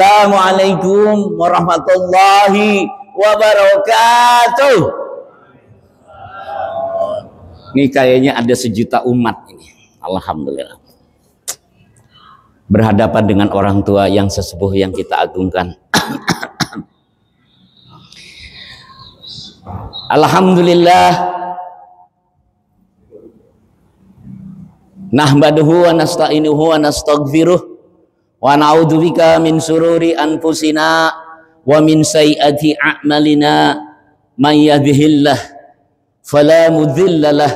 Assalamualaikum warahmatullahi wabarakatuh. Ini kayaknya ada 1 juta umat ini. Alhamdulillah. Berhadapan dengan orang tua yang sesepuh yang kita agungkan. Alhamdulillah. Nahmaduhu wa nasta'inuhu wa nastaghfiruh. Wa na'udzubika min sururi anfusina wa min sayyiati a'malina may yahdihillah fala mudhillalah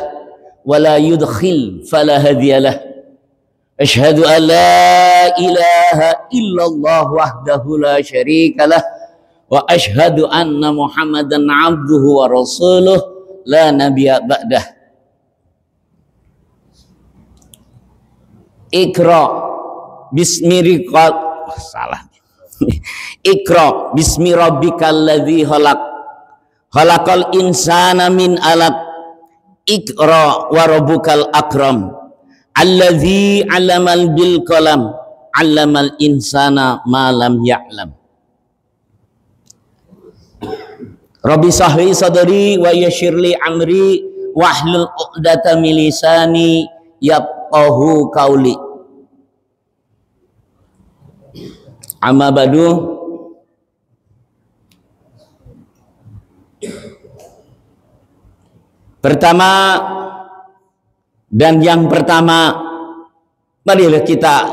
wa la yudkhil fala hadiyalah. Asyhadu an la ilaha illallah wahdahu la syarikalah wa asyhadu anna Muhammadan 'abduhu wa rasuluh la nabiyya ba'dah. Iqra Iqra bismi rabbikal ladzi khalaq khalaqal insana min alaq Iqra wa rabbukal akram alladzi 'allamal bil qalam 'allamal insana ma lam ya'lam. Rabbi sahli sadri wa yassirli amri wahlul 'uqdatam min lisani yafqahu qauli. Amma ba'du. Pertama dan yang pertama, marilah kita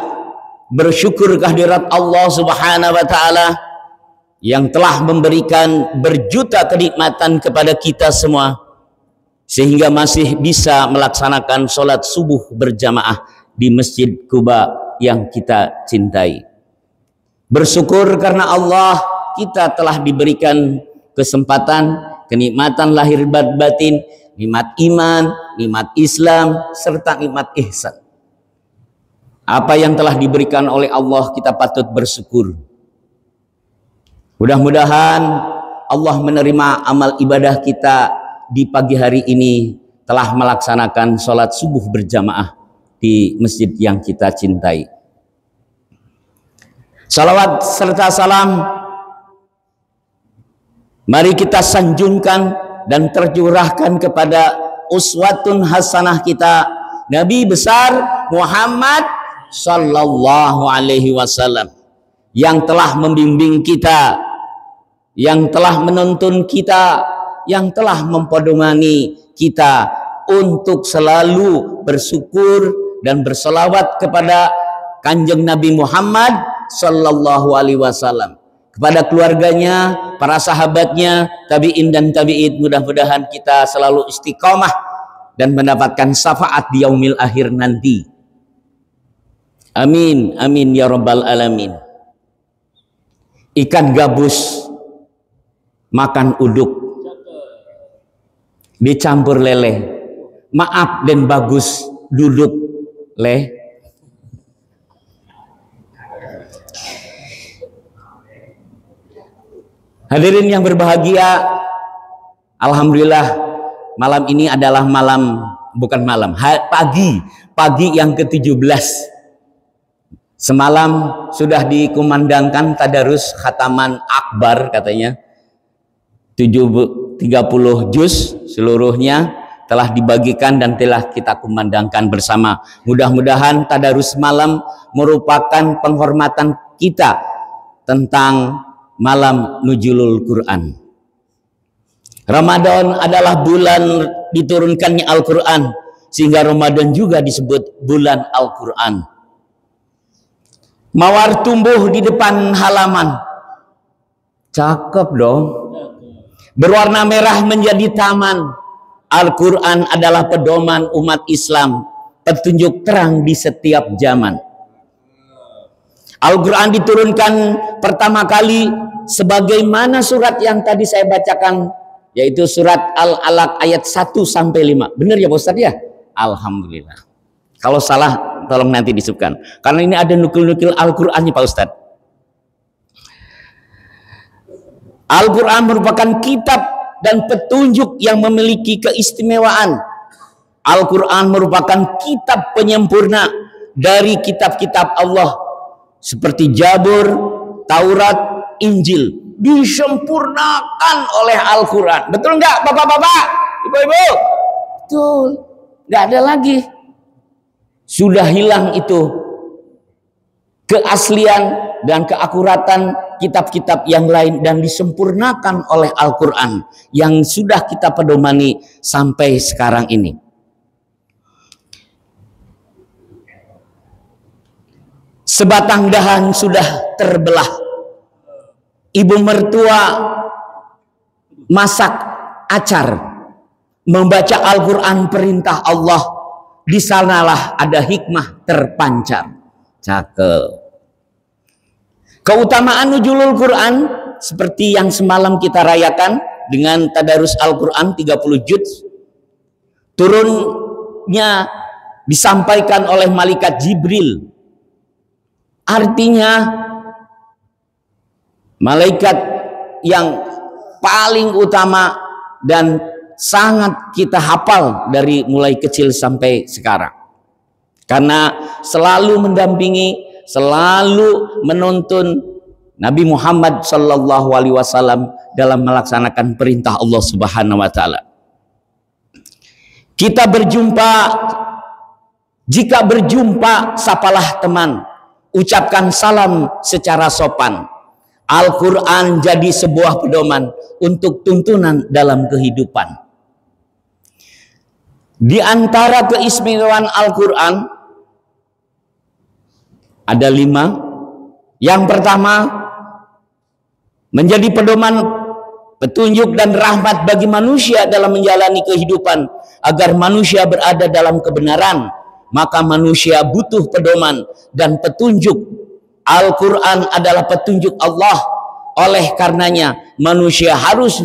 bersyukur kehadirat Allah Subhanahu wa taala yang telah memberikan berjuta kenikmatan kepada kita semua sehingga masih bisa melaksanakan sholat subuh berjamaah di Masjid Quba yang kita cintai. Bersyukur karena Allah kita telah diberikan kesempatan, kenikmatan lahir batin, nikmat iman, nikmat Islam, serta nikmat ihsan. Apa yang telah diberikan oleh Allah kita patut bersyukur. Mudah-mudahan Allah menerima amal ibadah kita di pagi hari ini telah melaksanakan sholat subuh berjamaah di masjid yang kita cintai. Salawat serta salam mari kita sanjungkan dan tercurahkan kepada uswatun hasanah kita, Nabi besar Muhammad sallallahu alaihi wasallam, yang telah membimbing kita, yang telah menuntun kita, yang telah mempedomani kita untuk selalu bersyukur dan berselawat kepada Kanjeng Nabi Muhammad sallallahu alaihi wasallam, kepada keluarganya, para sahabatnya, tabi'in dan tabi'id. Mudah-mudahan kita selalu istiqomah dan mendapatkan syafaat di yaumil akhir nanti. Amin, amin ya rabbal alamin. Ikan gabus makan uduk dicampur lele, maaf dan bagus duduk leh. Hadirin yang berbahagia, alhamdulillah malam ini adalah pagi yang ke-17. Semalam sudah dikumandangkan tadarus khataman akbar, katanya 30 juz seluruhnya telah dibagikan dan telah kita kumandangkan bersama. Mudah-mudahan tadarus malam merupakan penghormatan kita tentang malam nuzulul Quran. Ramadan adalah bulan diturunkannya Al-Quran, sehingga Ramadan juga disebut bulan Al-Quran. Mawar tumbuh di depan halaman, cakep dong, berwarna merah menjadi taman. Al-Quran adalah pedoman umat Islam, petunjuk terang di setiap zaman. Al-Quran diturunkan pertama kali sebagaimana surat yang tadi saya bacakan, yaitu surat Al-Alaq ayat 1-5. Benar ya Pak Ustadz ya? Alhamdulillah. Kalau salah tolong nanti disebutkan, karena ini ada nukil-nukil Al-Qurannya Pak Ustadz. Al-Quran merupakan kitab dan petunjuk yang memiliki keistimewaan. Al-Quran merupakan kitab penyempurna dari kitab-kitab Allah seperti Jabur, Taurat, Injil disempurnakan oleh Al-Quran. Betul nggak bapak-bapak, ibu-ibu? Betul. Nggak ada lagi. Sudah hilang itu keaslian dan keakuratan kitab-kitab yang lain dan disempurnakan oleh Al-Quran yang sudah kita pedomani sampai sekarang ini. Sebatang dahan sudah terbelah. Ibu mertua masak acar, membaca Al-Quran perintah Allah, di sanalah ada hikmah terpancar. Cakep. Keutamaan nuzulul Quran seperti yang semalam kita rayakan dengan tadarus Al-Quran 30 juz. Turunnya disampaikan oleh malaikat Jibril. Artinya malaikat yang paling utama dan sangat kita hafal dari mulai kecil sampai sekarang. Karena selalu mendampingi, selalu menuntun Nabi Muhammad SAW dalam melaksanakan perintah Allah Subhanahu wa Ta'ala. Kita berjumpa, jika berjumpa, sapalah teman, ucapkan salam secara sopan. Al-Quran jadi sebuah pedoman untuk tuntunan dalam kehidupan. Di antara keistimewaan Al-Quran ada 5. Yang pertama, menjadi pedoman, petunjuk dan rahmat bagi manusia dalam menjalani kehidupan agar manusia berada dalam kebenaran. Maka manusia butuh pedoman dan petunjuk. Al-Quran adalah petunjuk Allah. Oleh karenanya manusia harus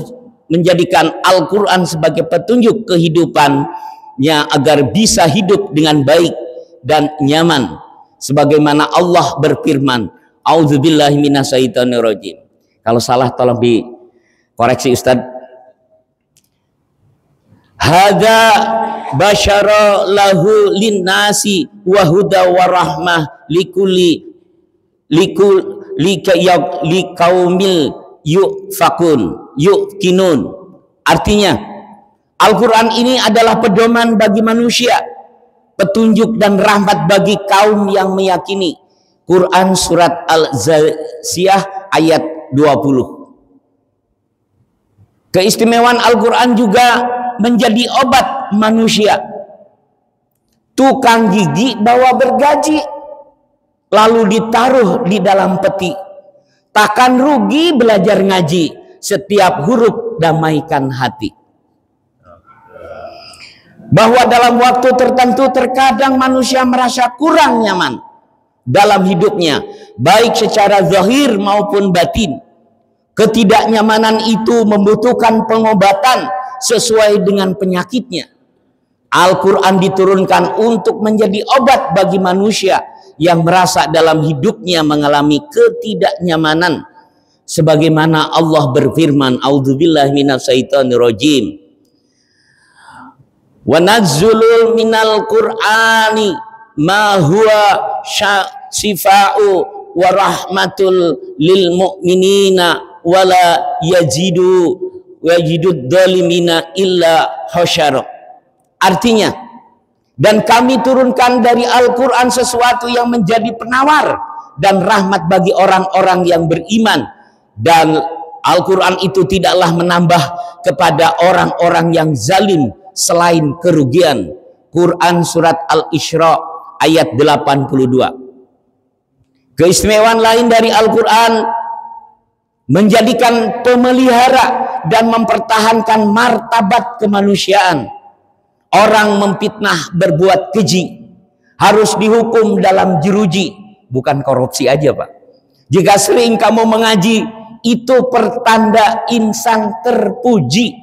menjadikan Al-Quran sebagai petunjuk kehidupannya agar bisa hidup dengan baik dan nyaman. Sebagaimana Allah berfirman, A'udzubillahi minasyaitonirrajim. Kalau salah tolong dikoreksi Ustaz. Hadza basyara lahu linnasi wa huda wa rahmah likaumil yuqinun. Artinya Al-Quran ini adalah pedoman bagi manusia, petunjuk dan rahmat bagi kaum yang meyakini. Quran surat Al-Zaziyah ayat 20. Keistimewaan Al-Quran juga menjadi obat manusia. Tukang gigi bawa bergaji, lalu ditaruh di dalam peti. Takkan rugi belajar ngaji, setiap huruf damaikan hati. Bahwa dalam waktu tertentu terkadang manusia merasa kurang nyaman dalam hidupnya, baik secara zahir maupun batin. Ketidaknyamanan itu membutuhkan pengobatan sesuai dengan penyakitnya. Al-Quran diturunkan untuk menjadi obat bagi manusia yang merasa dalam hidupnya mengalami ketidaknyamanan. Sebagaimana Allah berfirman, A'udzubillahi minasyaitonirrajim. Wa nazzulu minal Qur'ani ma huwa syifa'u wa rahmatul lil mu'minina wala yajidud dhalimina illa hasyara. Artinya, dan kami turunkan dari Al-Quran sesuatu yang menjadi penawar dan rahmat bagi orang-orang yang beriman. Dan Al-Quran itu tidaklah menambah kepada orang-orang yang zalim selain kerugian. Quran surat Al-Isra ayat 82. Keistimewaan lain dari Al-Quran menjadikan pemelihara dan mempertahankan martabat kemanusiaan. Orang memfitnah berbuat keji harus dihukum dalam jeruji, bukan korupsi aja Pak. Jika sering kamu mengaji, itu pertanda insan terpuji.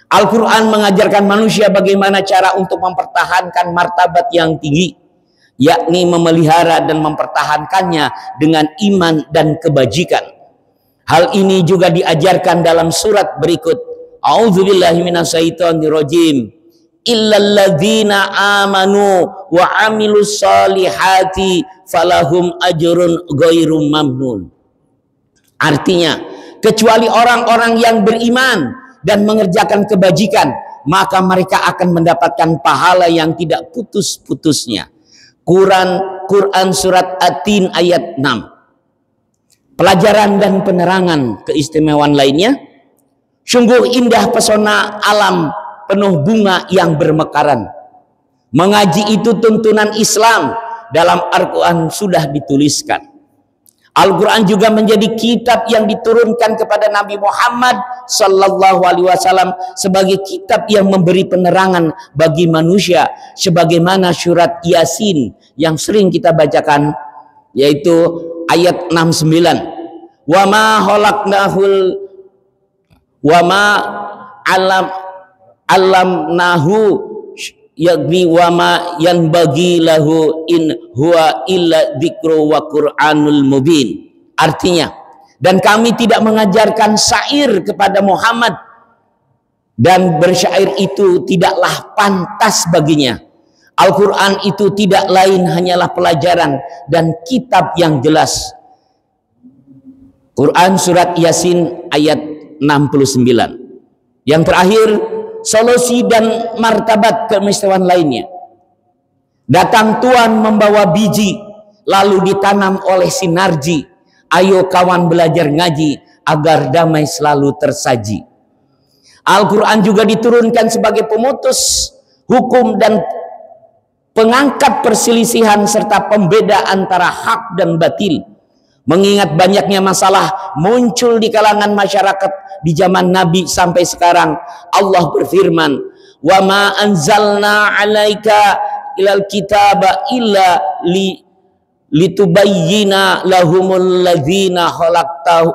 Al-Quran mengajarkan manusia bagaimana cara untuk mempertahankan martabat yang tinggi, yakni memelihara dan mempertahankannya dengan iman dan kebajikan. Hal ini juga diajarkan dalam surat berikut. A'udzubillahi minasyaitonirrajim. Illalladzina amanu wa amilus solihati falahum ajrun ghairu mamnun. Artinya, kecuali orang-orang yang beriman dan mengerjakan kebajikan, maka mereka akan mendapatkan pahala yang tidak putus-putusnya. Quran surat At-Tin ayat 6. Pelajaran dan penerangan keistimewaan lainnya, sungguh indah pesona alam penuh bunga yang bermekaran. Mengaji itu tuntunan Islam, dalam Al-Quran sudah dituliskan. Al-Quran juga menjadi kitab yang diturunkan kepada Nabi Muhammad sallallahu alaihi wasallam sebagai kitab yang memberi penerangan bagi manusia, sebagaimana surat Yasin yang sering kita bacakan, yaitu ayat 69. Wa ma khalaqnahul wa ma alamnahu yakni wa ma yanbaghi lahu in huwa illa dzikru wa qur'anul mubin. Artinya, dan kami tidak mengajarkan syair kepada Muhammad, dan bersyair itu tidaklah pantas baginya. Al-Quran itu tidak lain hanyalah pelajaran dan kitab yang jelas. Quran surat Yasin ayat 69. Yang terakhir, solusi dan martabat keistimewaan lainnya. Datang Tuhan membawa biji, lalu ditanam oleh sinarji. Ayo kawan belajar ngaji, agar damai selalu tersaji. Al-Quran juga diturunkan sebagai pemutus hukum dan pengangkat perselisihan serta pembeda antara hak dan batil. Mengingat banyaknya masalah muncul di kalangan masyarakat di zaman Nabi sampai sekarang, Allah berfirman, "Wa ma anzalna 'alaika ilal kitaba illa litubayyina lahumul ladzina khalaqtahu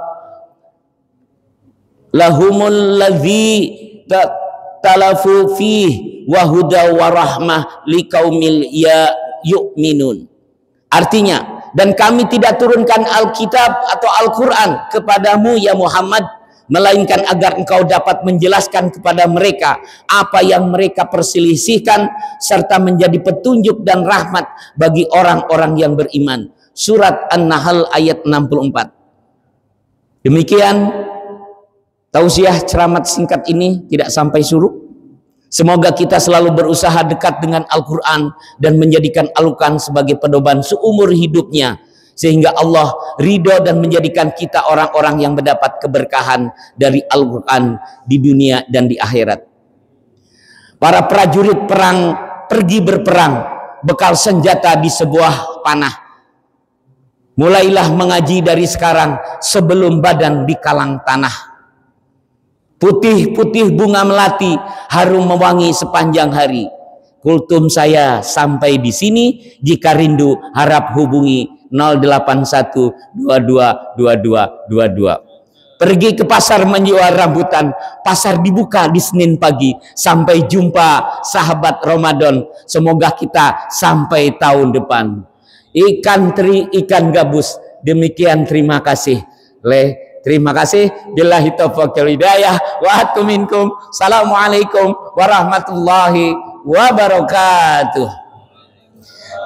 lahumul ladzi talafu fihi wa huda wa rahmah liqaumil yu'minun." Artinya, dan kami tidak turunkan Alkitab atau Al-Quran kepadamu ya Muhammad, melainkan agar engkau dapat menjelaskan kepada mereka apa yang mereka perselisihkan, serta menjadi petunjuk dan rahmat bagi orang-orang yang beriman. Surat An-Nahl ayat 64. Demikian tausiah ceramah singkat ini, tidak sampai suruh. Semoga kita selalu berusaha dekat dengan Al-Quran dan menjadikan Al-Quran sebagai pedoman seumur hidupnya, sehingga Allah ridho dan menjadikan kita orang-orang yang mendapat keberkahan dari Al-Quran di dunia dan di akhirat. Para prajurit perang pergi berperang, bekal senjata di sebuah panah. Mulailah mengaji dari sekarang sebelum badan dikalang tanah. Putih-putih bunga melati, harum mewangi sepanjang hari. Kultum saya sampai di sini. Jika rindu harap hubungi 081222222. Pergi ke pasar menjual rambutan. Pasar dibuka di Senin pagi. Sampai jumpa sahabat Ramadan. Semoga kita sampai tahun depan. Ikan teri, ikan gabus. Demikian, terima kasih. Terima kasih. Billahi taufiq wal hidayah wa atuminkum. Assalamualaikum warahmatullahi wabarakatuh.